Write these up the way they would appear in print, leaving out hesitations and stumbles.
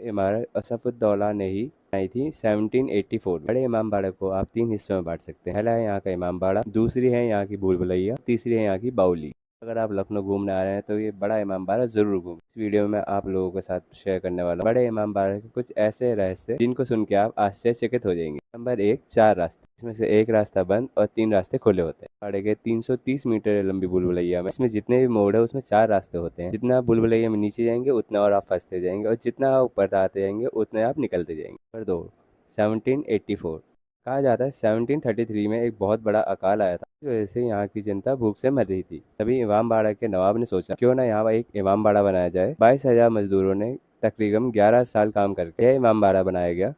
इमारत असफुद्दौला ने ही बनाई थी 1784 में। बड़े इमाम बाड़ा को आप 3 हिस्सों में बांट सकते हैं। पहला है यहाँ का इमाम बाड़ा, दूसरी है यहाँ की भूल भुलैया, तीसरी है यहाँ की बाउली। अगर आप लखनऊ घूमने आ रहे हैं तो ये बड़ा इमाम बाड़ा जरूर घूमें। इस वीडियो में आप लोगों के साथ शेयर करने वाला हूँ बड़े इमाम बाड़ा के कुछ ऐसे रहस्य जिनको सुन के आप आश्चर्यचकित हो जाएंगे। नंबर 1, 4 रास्ते। इसमें से एक रास्ता बंद और 3 रास्ते खुले होते हैं। बाड़े के 330 मीटर लंबी भूल भुलैया में इसमें जितने भी मोड़ है उसमें 4 रास्ते होते हैं। जितना आप भूल भुलैया में नीचे जाएंगे उतना और आप फंसते जाएंगे और जितना आप ऊपर आते जाएंगे उतने आप निकलते जाएंगे। नंबर 2, 1784। कहा जाता है 1733 में एक बहुत बड़ा अकाल आया था, इस वजह से यहाँ की जनता भूख से मर रही थी। तभी इमाम बाड़ा के नवाब ने सोचा क्यों ना यहाँ एक इमाम बाड़ा बनाया जाए। 22,000 मजदूरों ने तकरीबन 11 साल काम करके यह इमाम बाड़ा बनाया गया।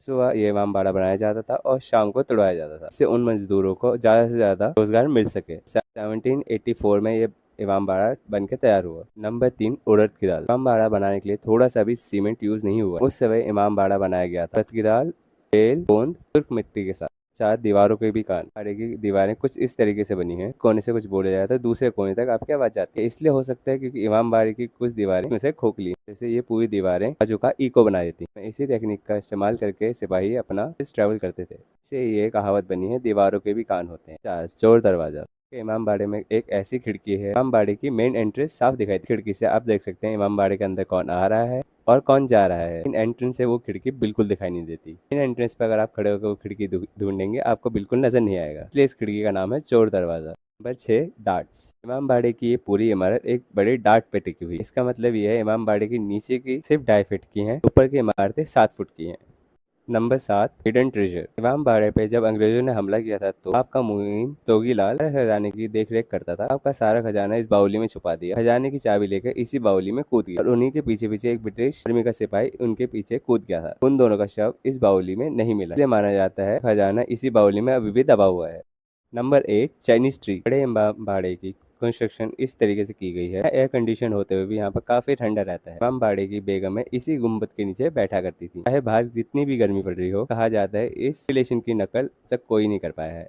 सुबह ये इमाम बाड़ा बनाया जाता था और शाम को तोड़वाया जाता था, इससे उन मजदूरों को ज़्यादा से ज़्यादा रोजगार मिल सके। 1784 में ये इमाम बाड़ा बन के तैयार हुआ। नंबर 3, उड़द की दाल। इमाम बाड़ा बनाने के लिए थोड़ा सा भी सीमेंट यूज नहीं हुआ। उस समय इमाम बाड़ा बनाया गया था उड़द की दाल, तेल, गोंद, तुर्क मिट्टी के साथ। चार दीवारों के भी कान। बाड़े की दीवारें कुछ इस तरीके से बनी हैं, कोने से कुछ बोला जाता है दूसरे कोने तक आपकी आवाज जाती है। इसलिए हो सकता है क्योंकि इमाम बाड़े की कुछ दीवारें में से खोखली, जैसे ये पूरी दीवारें बाजू का इको बना देती हैं। इसी टेक्निक का इस्तेमाल करके सिपाही अपना ट्रेवल करते थे। इससे ये कहावत बनी है, दीवारों के भी कान होते हैं। 4, चोर दरवाजा। इमाम बाड़े में एक ऐसी खिड़की है, इमाम बाड़े की मेन एंट्रेंस साफ दिखाई देती है। खिड़की से आप देख सकते हैं इमाम बाड़े के अंदर कौन आ रहा है और कौन जा रहा है। इन एंट्रेंस से वो खिड़की बिल्कुल दिखाई नहीं देती। इन एंट्रेंस पर अगर आप खड़े होकर वो खिड़की ढूंढेंगे आपको बिल्कुल नजर नहीं आएगा, इसलिए इस खिड़की का नाम है चोर दरवाजा। Number 6, darts. इमाम बाड़े की ये पूरी इमारत एक बड़े डार्ट पे टिकी हुई है। इसका मतलब ये है इमाम बाड़े की नीचे की सिर्फ 2.5 फीट की है, ऊपर की इमारतें 7 फुट की है। Number 7, hidden treasure. इमाम बाड़े पे जब अंग्रेजों ने हमला किया था तो आपका मुहिम तोगीलाल खजाने की देखरेख करता था। आपका सारा खजाना इस बाउली में छुपा दिया। खजाने की चाबी लेकर इसी बाउली में कूद गया और उन्हीं के पीछे पीछे एक ब्रिटिश आर्मी का सिपाही उनके पीछे कूद गया था। उन दोनों का शव इस बाउली में नहीं मिला, इसलिए माना जाता है खजाना इसी बाउली में अभी भी दबा हुआ है। Number 8, Chinese tree. बड़े इमाम बाड़े की कंस्ट्रक्शन इस तरीके से की गई है, एयर कंडीशन होते हुए भी यहाँ पर काफी ठंडा रहता है। इमाम बाड़े की बेगम इसी गुम्बद के नीचे बैठा करती थी, चाहे बाहर जितनी भी गर्मी पड़ रही हो। कहा जाता है इस रिलेशन की नकल तक कोई नहीं कर पाया है।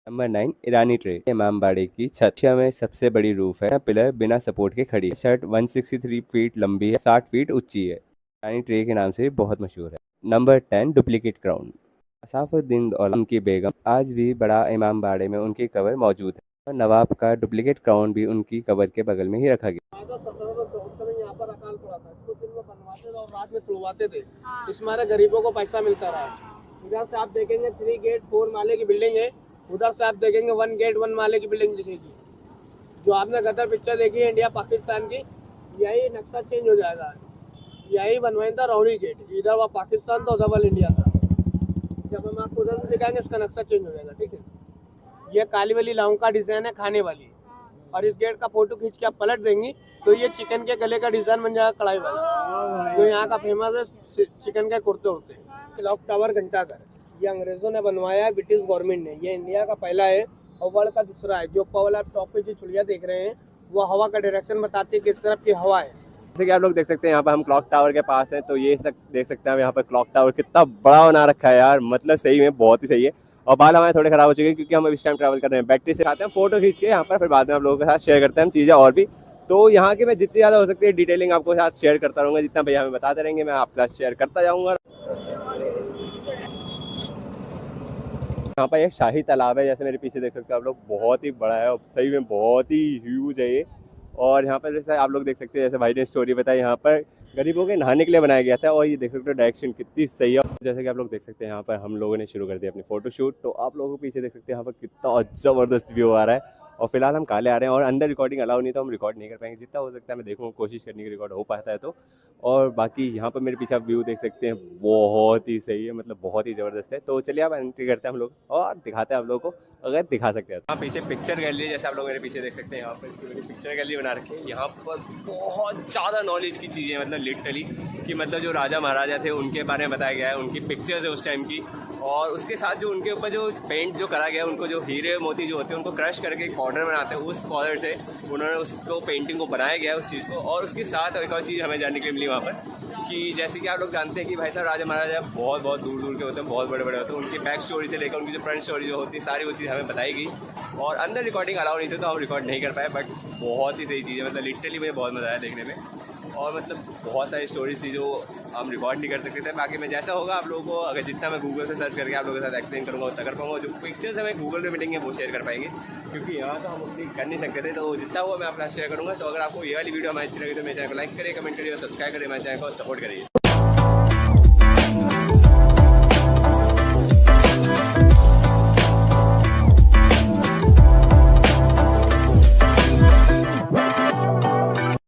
नंबर 9, ईरानी ट्रे। इमाम बाड़े की छत एशिया में सबसे बड़ी रूफ है, पिलर बिना सपोर्ट के खड़ी है। छत 163 फीट लंबी है, 60 फीट ऊंची है। ईरानी ट्रे के नाम से बहुत मशहूर है। Number 10, duplicate crown. Asafuddin Aula की बेगम आज भी बड़ा इमाम बाड़े में उनकी कब्र मौजूद है और नवाब का डुप्लीकेट क्राउन भी उनकी कब्र के बगल में ही रखा गया। 1774 में यहाँ पर अकाल पड़ा था, इसको दिन में बनवाते थे और रात में तुड़वाते थे। इसमें हमारे गरीबों को पैसा मिलता रहा। इधर से आप देखेंगे 3 गेट 4 माले की बिल्डिंग है, उधर से आप देखेंगे 1 गेट 1 माले की बिल्डिंग दिखेगी। जो आपने गदर पिक्चर देखी है इंडिया पाकिस्तान की, यही नक्शा चेंज हो जाएगा। यही बनवाया था रौड़ी गेट, इधर वह पाकिस्तान था उधर वाला इंडिया था। जब हम आपको उधर से दिखाएंगे इसका नक्शा चेंज हो जाएगा, ठीक है। ये काली वाली लाउंग का डिजाइन है खाने वाली, और इस गेट का फोटो खींच के आप पलट देंगी तो ये चिकन के गले का डिजाइन बन जाएगा कढ़ाई वाला, जो यहाँ का फेमस है चिकन के कुर्ते उड़ते हैं। क्लॉक टावर घंटाघर, ये अंग्रेजों ने बनवाया है, ब्रिटिश गवर्नमेंट ने। ये इंडिया का पहला है और वर्ल्ड का दूसरा है। जो ऊपर वाला टॉप पे जो चुड़िया देख रहे हैं वो हवा का डायरेक्शन बताती है किस तरफ की हवा है। जैसे कि आप लोग देख सकते हैं यहाँ पर हम क्लॉक टावर के पास हैं, तो ये देख सकते हैं यहाँ पर क्लॉक टावर कितना बड़ा बना रखा है यार, मतलब सही में बहुत ही सही है। और बाल हमारे थोड़े खराब हो चुके हैं क्योंकि हम इस टाइम ट्रैवल कर रहे हैं। बैटरी से आते हैं फोटो खींच के यहाँ पर, फिर बाद में आप लोगों के साथ शेयर करते हैं हम चीज़ें और भी। तो यहाँ की मैं जितनी ज़्यादा हो सकती है डिटेलिंग आपको साथ शेयर करता रहूँगा, जितना भैया हमें बताते रहेंगे मैं आपके साथ शेयर करता जाऊँगा। यहाँ पर एक शाही तालाब है, जैसे मेरे पीछे देख सकते हो आप लोग, बहुत ही बड़ा है और सही में बहुत ही ह्यूज है ये। और यहाँ पर जैसे आप लोग देख सकते हैं, जैसे भाई ने स्टोरी बताई, यहाँ पर गरीबों के नहाने के लिए बनाया गया था और ये देख सकते हो डायरेक्शन कितनी सही है। जैसे कि आप लोग देख सकते हैं यहाँ पर हम लोगों ने शुरू कर दिया अपनी फोटोशूट, तो आप लोगों को पीछे देख सकते हैं यहाँ पर कितना ज़बरदस्त व्यू आ रहा है। और फिलहाल हम काले आ रहे हैं और अंदर रिकॉर्डिंग अलाउ नहीं, तो हम रिकॉर्ड नहीं कर पाएंगे। जितना हो सकता है मैं देखूँगा, कोशिश करने की रिकॉर्ड हो पाता है तो। और बाकी यहाँ पर मेरे पीछे आप व्यू देख सकते हैं, बहुत ही सही है, मतलब बहुत ही ज़बरदस्त है। तो चलिए आप एंट्री करते हैं हम लोग और दिखाते हैं आप लोगों को, अगर दिखा सकते हैं। यहाँ पीछे पिक्चर गैलरी, जैसे आप लोग मेरे पीछे देख सकते हैं, यहाँ पर पिक्चर गैलरी बना रखी है। यहाँ पर बहुत ज़्यादा नॉलेज की चीज़ें, मतलब लिटरली कि मतलब जो राजा महाराजा थे उनके बारे में बताया गया है, उनकी पिक्चर्स है उस टाइम की। और उसके साथ जो उनके ऊपर जो पेंट जो करा गया है, उनको जो हीरे मोती जो होते हैं उनको क्रश करके एक पाउडर बनाते हैं, उस पाउडर से उन्होंने उसको पेंटिंग को बनाया गया है उस चीज़ को। और उसके साथ एक और चीज़ हमें जानने के लिए मिली वहाँ पर कि जैसे कि आप लोग जानते हैं कि भाई साहब राजा महाराजा बहुत दूर दूर के होते हैं, बहुत बड़े बड़े होते हैं। उनकी बैक स्टोरी से लेकर उनकी जो फ्रंट स्टोरी जो होती है, सारी वो चीज़ हमें बताई गई। और अंदर रिकॉर्डिंग अलाउ नहीं थी तो हम रिकॉर्ड नहीं कर पाए, बट बहुत ही सही चीज़ है, मतलब लिटरली मुझे बहुत मज़ा आया देखने में। और मतलब बहुत सारी स्टोरीज थी जो हम रिकॉर्ड नहीं कर सकते थे। बाकी मैं जैसा होगा आप लोगों को, अगर जितना मैं गूगल से सर्च करके आप लोगों के साथ एक्सप्लेन करूँगा उतना कर पाऊँगा। जो पिक्चर्स हमें गूगल पे मिलेंगे वो शेयर कर पाएंगे, क्योंकि यहाँ तो हम उतनी कर नहीं सकते थे। तो जितना हुआ मैं अपना शेयर करूँगा। तो अगर आपको ये वाली वीडियो हमारी अच्छी लगी तो मेरे चैनल को लाइक करिए, कमेंट करिए और सब्सक्राइब करिए, हमारे चैनल को सपोर्ट करिए।